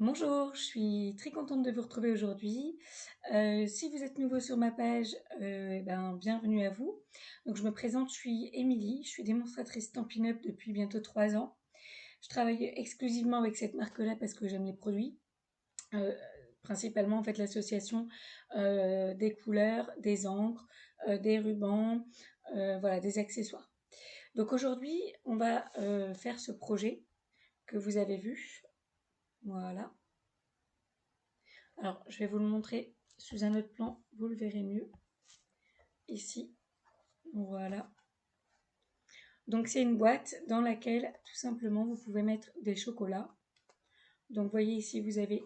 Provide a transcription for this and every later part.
Bonjour, je suis très contente de vous retrouver aujourd'hui. Si vous êtes nouveau sur ma page, bienvenue à vous. Donc je me présente, je suis Émilie, je suis démonstratrice Stampin' Up depuis bientôt 3 ans. Je travaille exclusivement avec cette marque-là parce que j'aime les produits. Euh, Principalement en fait l'association des couleurs, des encres, des rubans, voilà, des accessoires. Donc aujourd'hui, on va faire ce projet que vous avez vu. Voilà. Alors, je vais vous le montrer sous un autre plan, vous le verrez mieux. Ici, voilà. Donc, c'est une boîte dans laquelle, tout simplement, vous pouvez mettre des chocolats. Donc, vous voyez ici, vous avez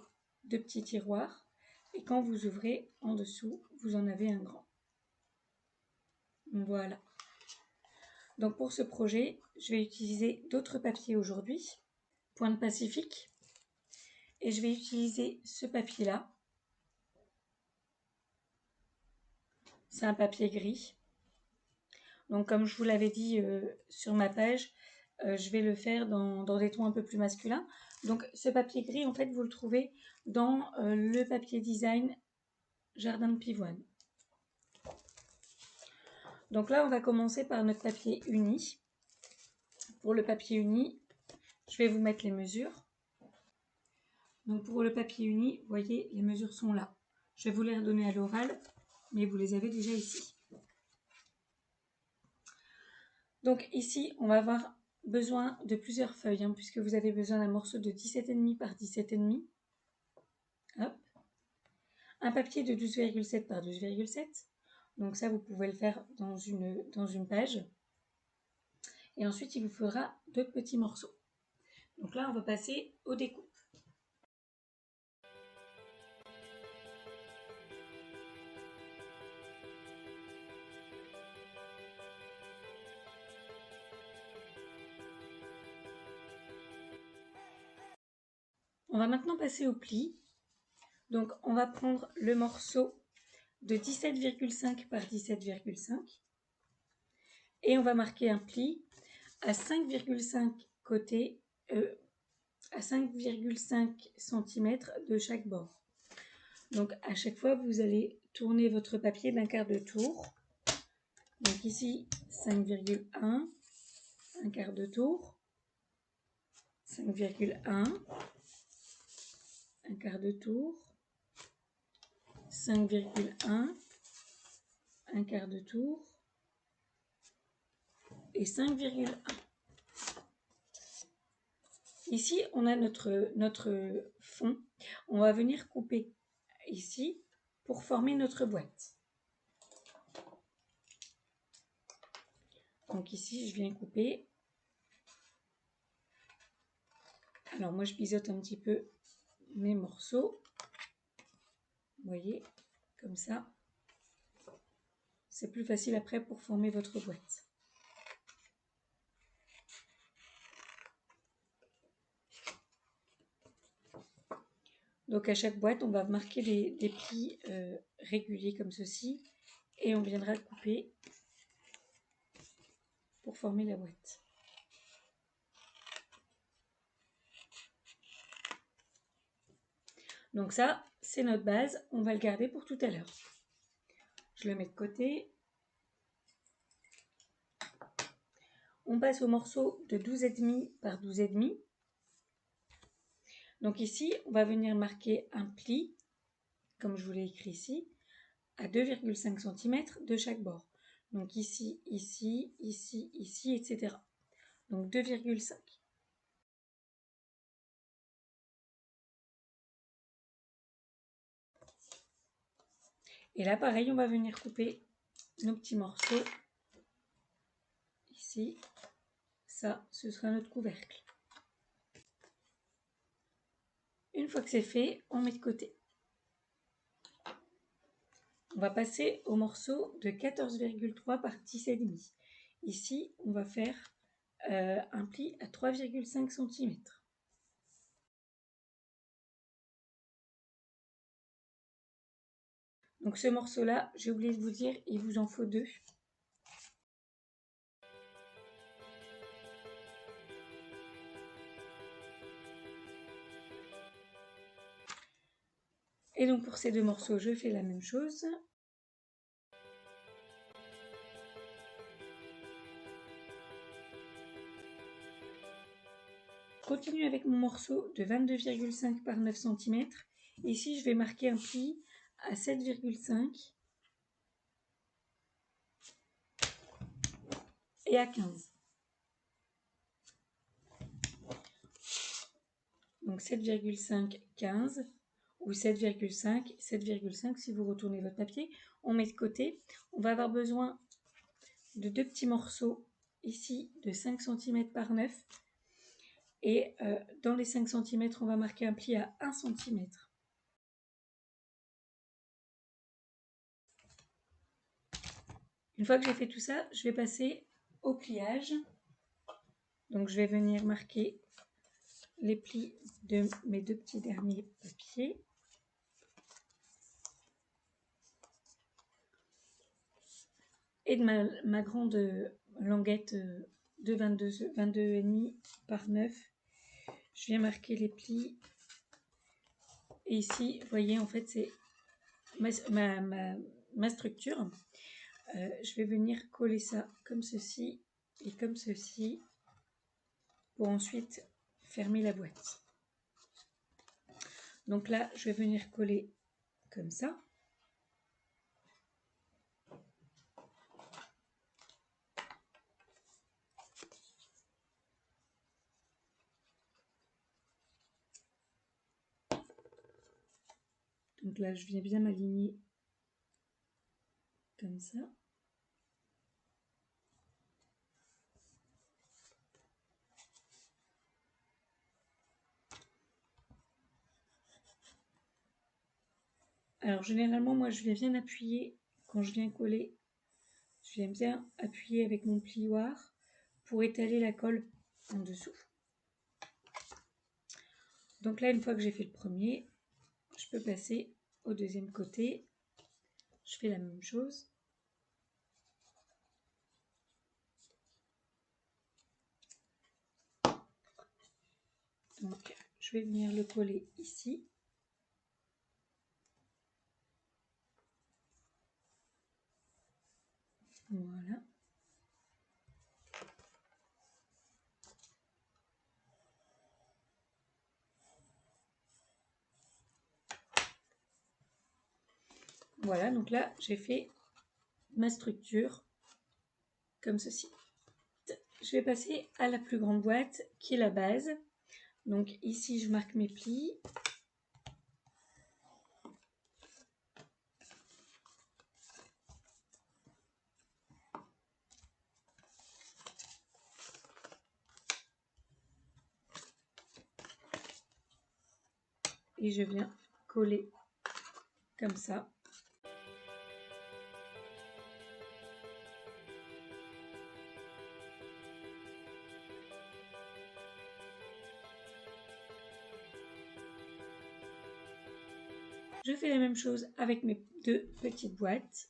deux petits tiroirs. Et quand vous ouvrez, en dessous, vous en avez un grand. Voilà. Donc, pour ce projet, je vais utiliser d'autres papiers aujourd'hui. Pointe Pacifique. Et je vais utiliser ce papier-là. C'est un papier gris. Donc comme je vous l'avais dit sur ma page, je vais le faire dans des tons un peu plus masculins. Donc ce papier gris, en fait, vous le trouvez dans le papier design Jardin de Pivoine. Donc là, on va commencer par notre papier uni. Pour le papier uni, je vais vous mettre les mesures. Donc pour le papier uni, vous voyez, les mesures sont là. Je vais vous les redonner à l'oral, mais vous les avez déjà ici. Donc ici, on va avoir besoin de plusieurs feuilles, puisque vous avez besoin d'un morceau de 17,5 par 17,5. Hop. Un papier de 12,7 par 12,7. Donc ça, vous pouvez le faire dans une page. Et ensuite, il vous faudra deux petits morceaux. Donc là, on va passer aux découpes. On va maintenant passer au pli. Donc, on va prendre le morceau de 17,5 par 17,5 et on va marquer un pli à 5,5 côtés, à 5,5 cm de chaque bord. Donc, à chaque fois, vous allez tourner votre papier d'un quart de tour. Donc ici, 5,1, un quart de tour, 5,1, un quart de tour, 5,1, un quart de tour et 5,1. Ici, on a notre fond. On va venir couper ici pour former notre boîte. Donc ici, je viens couper. Alors moi, je biseaute un petit peu mes morceaux. Vous voyez, comme ça. C'est plus facile après pour former votre boîte. Donc à chaque boîte, on va marquer des plis réguliers comme ceci et on viendra couper pour former la boîte. Donc ça, c'est notre base, on va le garder pour tout à l'heure. Je le mets de côté. On passe au morceau de 12,5 par 12,5. Donc ici, on va venir marquer un pli, comme je vous l'ai écrit ici, à 2,5 cm de chaque bord. Donc ici, ici, ici, ici, etc. Donc 2,5. Et là, pareil, on va venir couper nos petits morceaux. Ici, ça, ce sera notre couvercle. Une fois que c'est fait, on met de côté. On va passer au morceau de 14,3 par 10,5. Ici, on va faire un pli à 3,5 cm. Donc ce morceau-là, j'ai oublié de vous dire, il vous en faut deux. Et donc pour ces deux morceaux, je fais la même chose. Continue avec mon morceau de 22,5 par 9 cm. Ici, je vais marquer un pli à 7,5 et à 15. Donc 7,5, 15 ou 7,5, 7,5 si vous retournez votre papier. On met de côté. On va avoir besoin de deux petits morceaux ici de 5 cm par 9. Et dans les 5 cm, on va marquer un pli à 1 cm. Une fois que j'ai fait tout ça, je vais passer au pliage. Donc je vais venir marquer les plis de mes deux petits derniers papiers. Et de ma grande languette de 22,5 par 9. Je viens marquer les plis. Et ici, vous voyez, en fait, c'est ma structure. Je vais venir coller ça comme ceci et comme ceci pour ensuite fermer la boîte. Donc là, je vais venir coller comme ça. Donc là, je viens bien m'aligner comme ça. Alors généralement, moi, je viens bien appuyer quand je viens coller. Je viens bien appuyer avec mon plioir pour étaler la colle en dessous. Donc là, une fois que j'ai fait le premier, je peux passer au deuxième côté. Je fais la même chose. Donc, je vais venir le coller ici. Voilà. Voilà, donc là, j'ai fait ma structure comme ceci. Je vais passer à la plus grande boîte qui est la base. Donc ici, je marque mes plis. Et je viens coller comme ça. Je fais la même chose avec mes deux petites boîtes.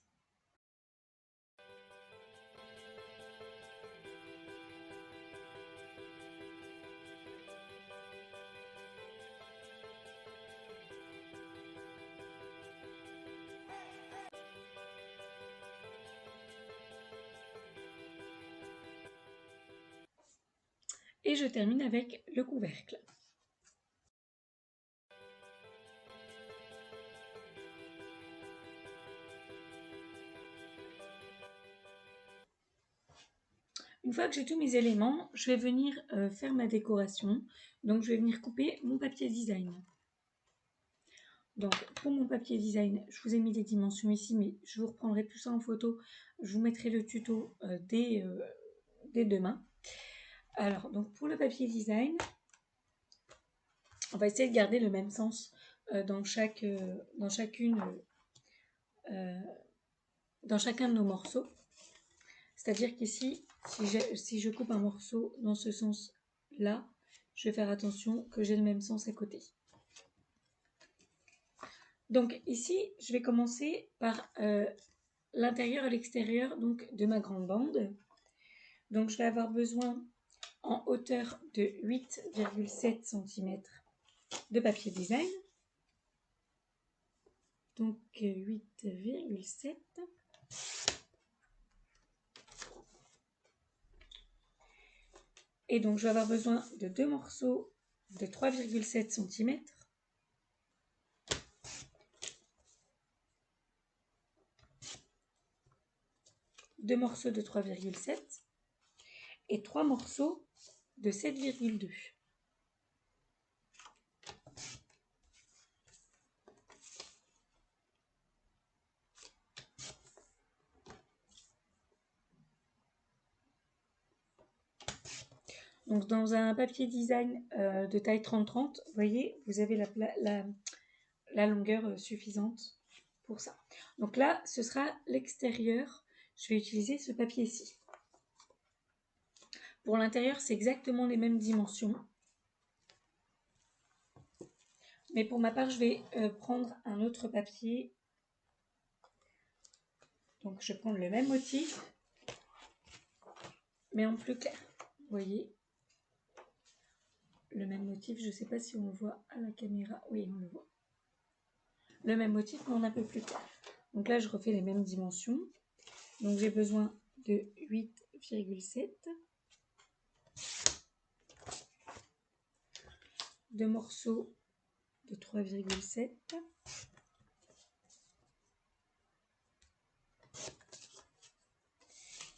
Et je termine avec le couvercle. Une fois que j'ai tous mes éléments, je vais venir faire ma décoration. Donc je vais venir couper mon papier design. Donc pour mon papier design, je vous ai mis les dimensions ici, mais je vous reprendrai tout ça en photo. Je vous mettrai le tuto dès demain. Alors donc pour le papier design, on va essayer de garder le même sens dans chacun de nos morceaux. C'est-à-dire qu'ici, si je coupe un morceau dans ce sens-là, je vais faire attention que j'ai le même sens à côté. Donc ici, je vais commencer par l'intérieur et l'extérieur de ma grande bande. Donc je vais avoir besoin en hauteur de 8,7 cm de papier design. Donc 8,7. Et donc je vais avoir besoin de 2 morceaux de 3,7 cm. Deux morceaux de 3,7 et 3 morceaux de 7,2. Donc dans un papier design de taille 30-30, vous voyez, vous avez la longueur suffisante pour ça. Donc là, ce sera l'extérieur. Je vais utiliser ce papier-ci. Pour l'intérieur, c'est exactement les mêmes dimensions. Mais pour ma part, je vais prendre un autre papier. Donc je vais prendre le même motif, mais en plus clair. Vous voyez, le même motif, je ne sais pas si on le voit à la caméra. Oui, on le voit. Le même motif, mais en un peu plus clair. Donc là, je refais les mêmes dimensions. Donc j'ai besoin de 8,7. 2 morceaux de 3,7.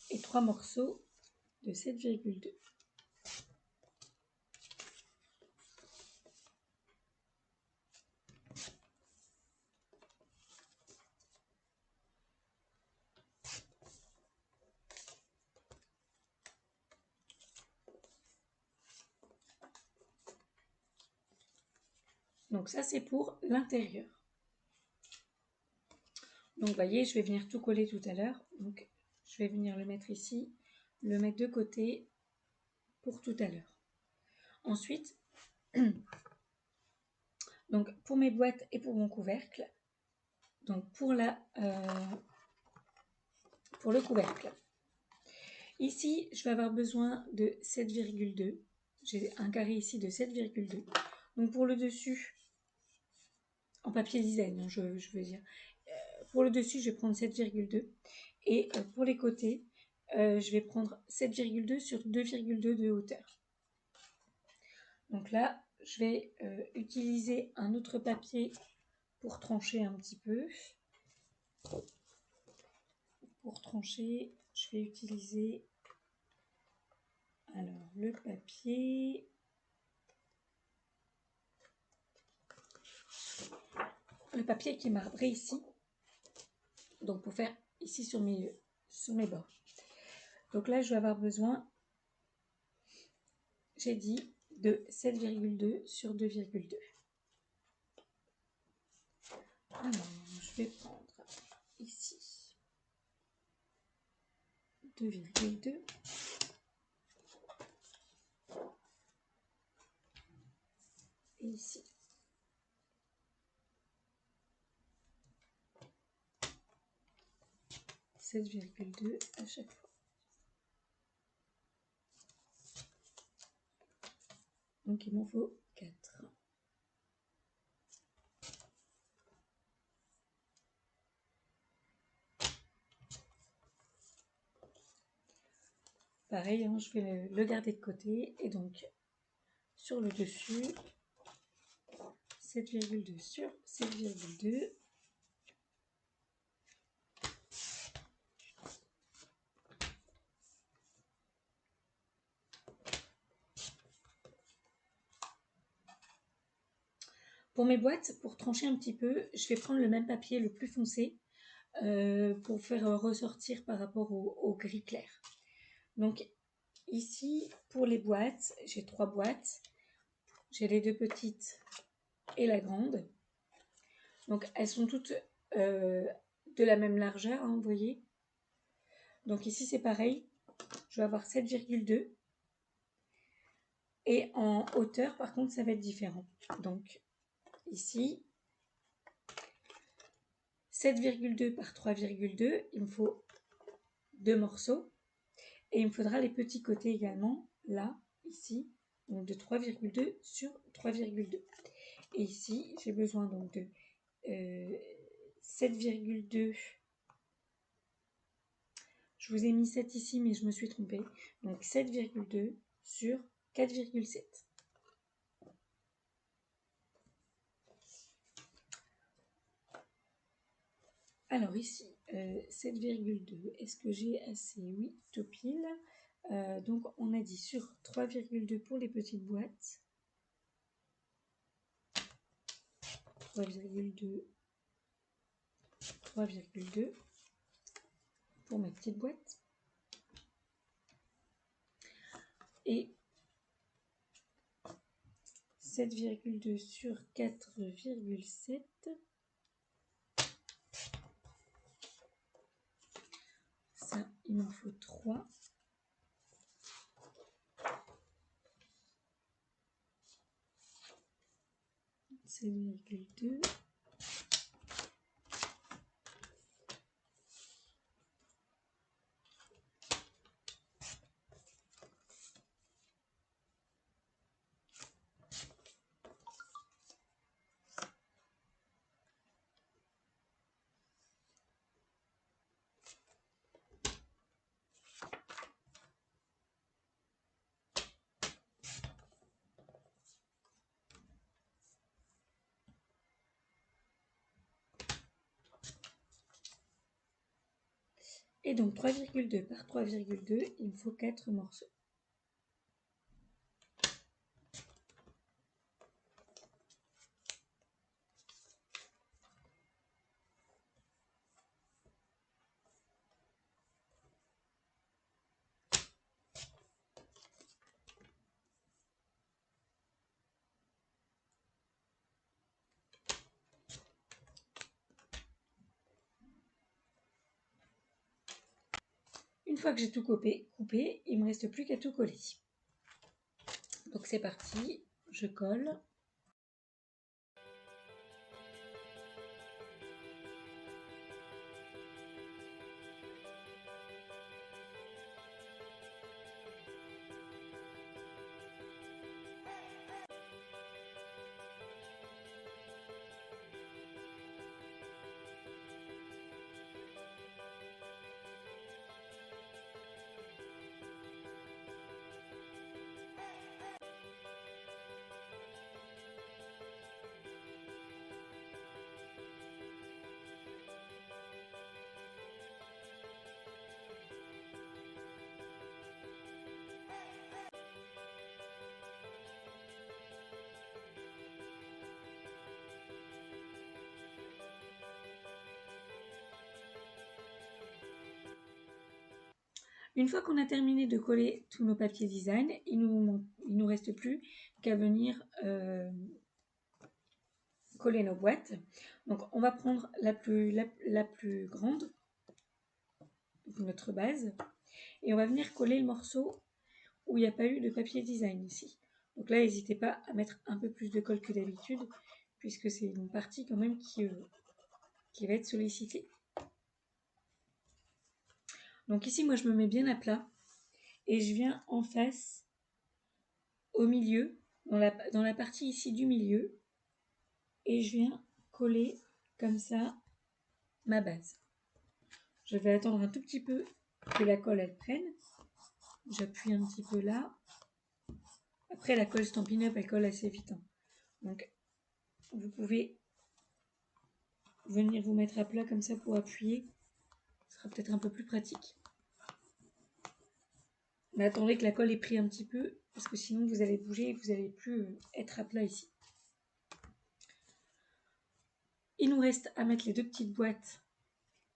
Et 3 morceaux de 7,2. Donc ça, c'est pour l'intérieur. Donc vous voyez, je vais venir tout coller tout à l'heure. Donc je vais venir le mettre ici, le mettre de côté pour tout à l'heure. Ensuite, donc pour mes boîtes et pour mon couvercle, donc pour le couvercle, ici, je vais avoir besoin de 7,2. J'ai un carré ici de 7,2. Donc pour le dessus, en papier design, je veux dire. Pour le dessus, je vais prendre 7,2. Et pour les côtés, je vais prendre 7,2 sur 2,2 de hauteur. Donc là, je vais utiliser un autre papier pour trancher un petit peu. Pour trancher, je vais utiliser alors le papier. Le papier qui est marbré ici. Donc pour faire ici sur mes bords. Donc là, je vais avoir besoin, j'ai dit, de 7,2 sur 2,2. Alors, je vais prendre ici 2,2. Et ici 7,2 à chaque fois. Donc il m'en faut 4. Pareil, hein, je vais le garder de côté. Et donc, sur le dessus, 7,2 sur 7,2. Pour mes boîtes, pour trancher un petit peu, je vais prendre le même papier le plus foncé pour faire ressortir par rapport au gris clair. Donc ici, pour les boîtes, j'ai 3 boîtes. J'ai les 2 petites et la grande. Donc elles sont toutes de la même largeur, hein, vous voyez. Donc ici c'est pareil, je vais avoir 7,2. Et en hauteur, par contre, ça va être différent. Donc ici, 7,2 par 3,2, il me faut 2 morceaux. Et il me faudra les petits côtés également, là, ici, donc de 3,2 sur 3,2. Et ici, j'ai besoin donc de 7,2. Je vous ai mis 7 ici, mais je me suis trompée. Donc 7,2 sur 4,7. Alors ici, 7,2, est-ce que j'ai assez? Oui, tout pile. Donc on a dit sur 3,2 pour les petites boîtes. 3,2, 3,2 pour mes petites boîtes. Et 7,2 sur 4,7. Ça, il m'en faut 3. C'est 7,2. Et donc 3,2 par 3,2, il me faut 4 morceaux. Une fois que j'ai tout coupé, il ne me reste plus qu'à tout coller. Donc c'est parti, je colle. Une fois qu'on a terminé de coller tous nos papiers design, il nous reste plus qu'à venir coller nos boîtes. Donc on va prendre la plus grande, notre base, et on va venir coller le morceau où il n'y a pas eu de papier design ici. Donc là, n'hésitez pas à mettre un peu plus de colle que d'habitude, puisque c'est une partie quand même qui va être sollicitée. Donc ici, moi, je me mets bien à plat et je viens en face, au milieu, dans la partie ici du milieu, et je viens coller comme ça ma base. Je vais attendre un tout petit peu que la colle elle prenne. J'appuie un petit peu là. Après, la colle Stampin' Up, elle colle assez vite. Donc, vous pouvez venir vous mettre à plat comme ça pour appuyer. Ce sera peut-être un peu plus pratique. Mais attendez que la colle ait pris un petit peu, parce que sinon vous allez bouger et vous n'allez plus être à plat ici. Il nous reste à mettre les deux petites boîtes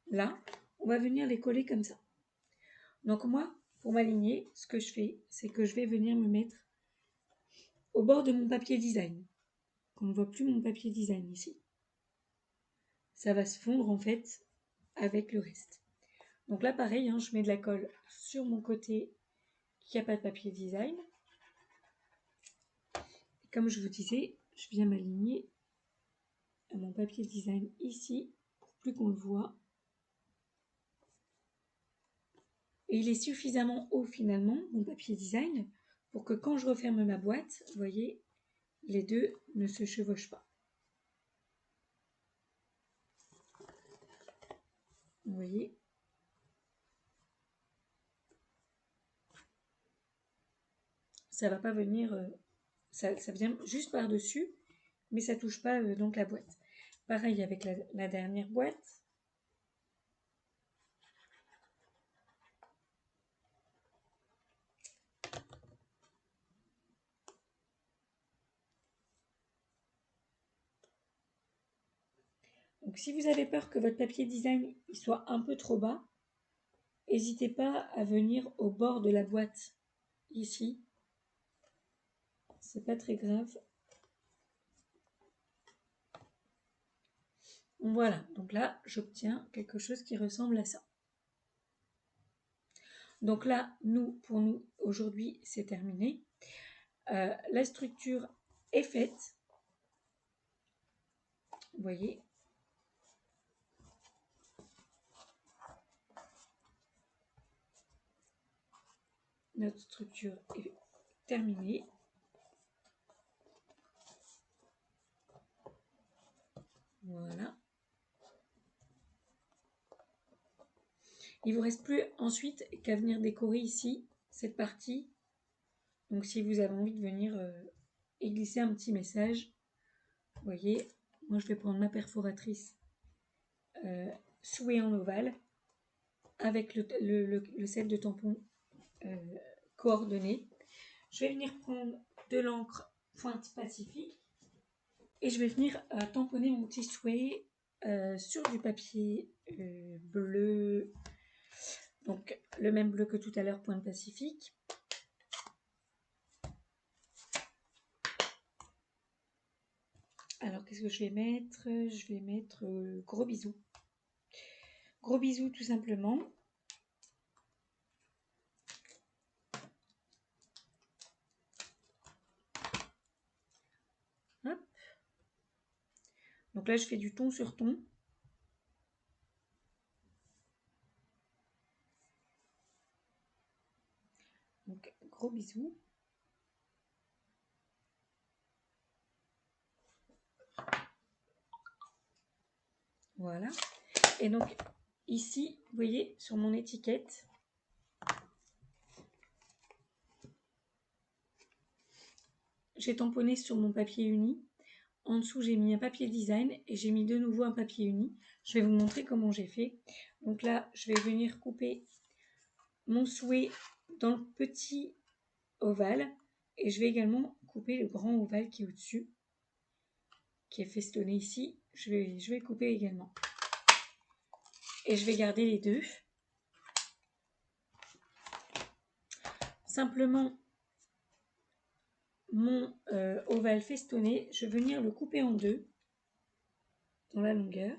là. On va venir les coller comme ça. Donc moi, pour m'aligner, ce que je fais, c'est que je vais venir me mettre au bord de mon papier design. Qu'on ne voit plus mon papier design ici. Ça va se fondre en fait avec le reste. Donc là pareil, je mets de la colle sur mon côté qui n'a pas de papier design. Et comme je vous disais, je viens m'aligner à mon papier design ici, pour plus qu'on le voit. Et il est suffisamment haut finalement, mon papier design, pour que quand je referme ma boîte, vous voyez, les deux ne se chevauchent pas. Vous voyez, ça va pas venir, ça vient juste par-dessus, mais ça touche pas donc la boîte. Pareil avec la dernière boîte. Donc si vous avez peur que votre papier design il soit un peu trop bas, n'hésitez pas à venir au bord de la boîte, ici. C'est pas très grave. Voilà, donc là, j'obtiens quelque chose qui ressemble à ça. Donc là, pour nous, aujourd'hui, c'est terminé. La structure est faite. Vous voyez. Notre structure est terminée. Voilà. Il ne vous reste plus ensuite qu'à venir décorer ici, cette partie. Donc si vous avez envie de venir et glisser un petit message, vous voyez, moi je vais prendre ma perforatrice souée en ovale avec le set de tampons coordonné. Je vais venir prendre de l'encre pointe Pacifique et je vais venir tamponner mon petit souhait sur du papier bleu, donc le même bleu que tout à l'heure, pointe Pacifique. Alors qu'est-ce que je vais mettre? Je vais mettre gros bisous. Gros bisous tout simplement. Hop. Donc là je fais du ton sur ton. Donc gros bisous. Voilà. Et donc ici, vous voyez, sur mon étiquette, j'ai tamponné sur mon papier uni. En dessous, j'ai mis un papier design et j'ai mis de nouveau un papier uni. Je vais vous montrer comment j'ai fait. Donc là, je vais venir couper mon souhait dans le petit ovale et je vais également couper le grand ovale qui est au-dessus, qui est festonné ici. Je vais couper également. Et je vais garder les deux. Simplement, mon ovale festonné, je vais venir le couper en deux dans la longueur.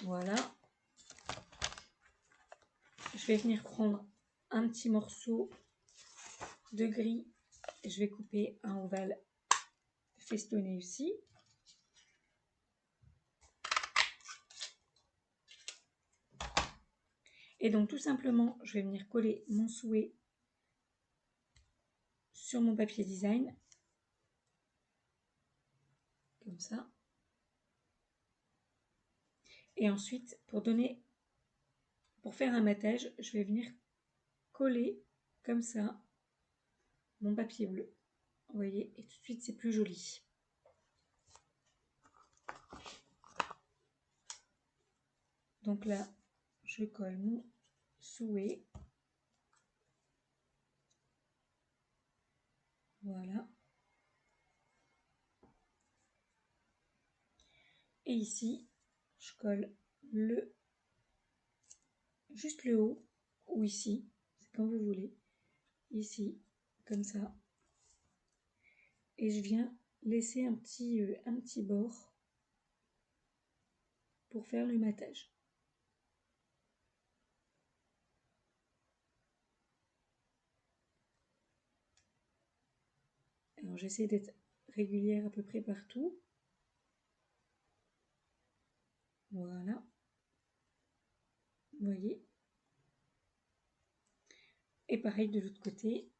Voilà. Je vais venir prendre un petit morceau de gris et je vais couper un ovale festonné aussi. Et donc tout simplement, je vais venir coller mon souhait sur mon papier design, comme ça. Et ensuite, pour faire un matage, je vais venir coller comme ça mon papier bleu. Vous voyez, et tout de suite c'est plus joli. Donc là, je colle mon souhait. Voilà. Et ici, je colle juste le haut, ou ici, c'est quand vous voulez. Ici, comme ça. Et je viens laisser un petit bord pour faire le matage. Alors j'essaie d'être régulière à peu près partout. Voilà. Vous voyez. Et pareil de l'autre côté.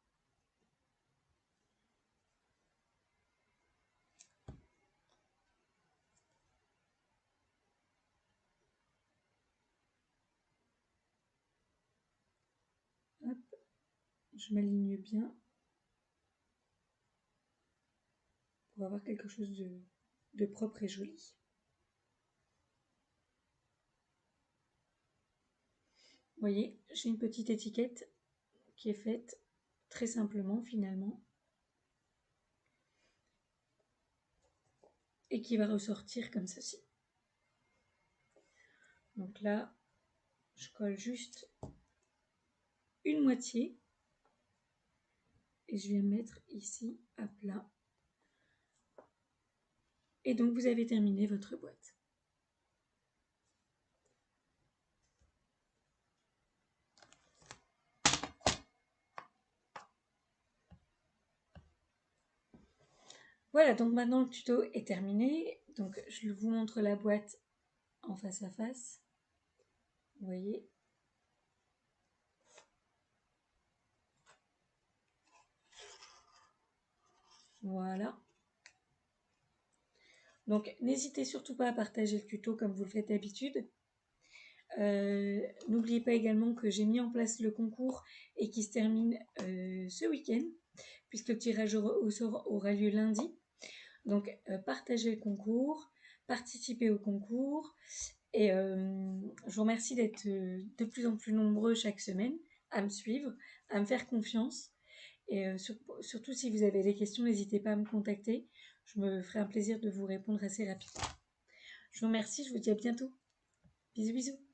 je m'aligne bien pour avoir quelque chose de propre et joli. Vous voyez, j'ai une petite étiquette qui est faite très simplement finalement et qui va ressortir comme ceci. Donc là, je colle juste une moitié et je viens mettre ici à plat. Et donc vous avez terminé votre boîte. Voilà, donc maintenant le tuto est terminé. Donc je vous montre la boîte en face à face. Vous voyez. Voilà. Donc n'hésitez surtout pas à partager le tuto comme vous le faites d'habitude. N'oubliez pas également que j'ai mis en place le concours et qui se termine ce week-end, puisque le tirage au sort aura lieu lundi. Donc partagez le concours, participez au concours et je vous remercie d'être de plus en plus nombreux chaque semaine à me suivre, à me faire confiance. Et surtout si vous avez des questions, n'hésitez pas à me contacter. Je me ferai un plaisir de vous répondre assez rapidement. Je vous remercie, je vous dis à bientôt. Bisous bisous.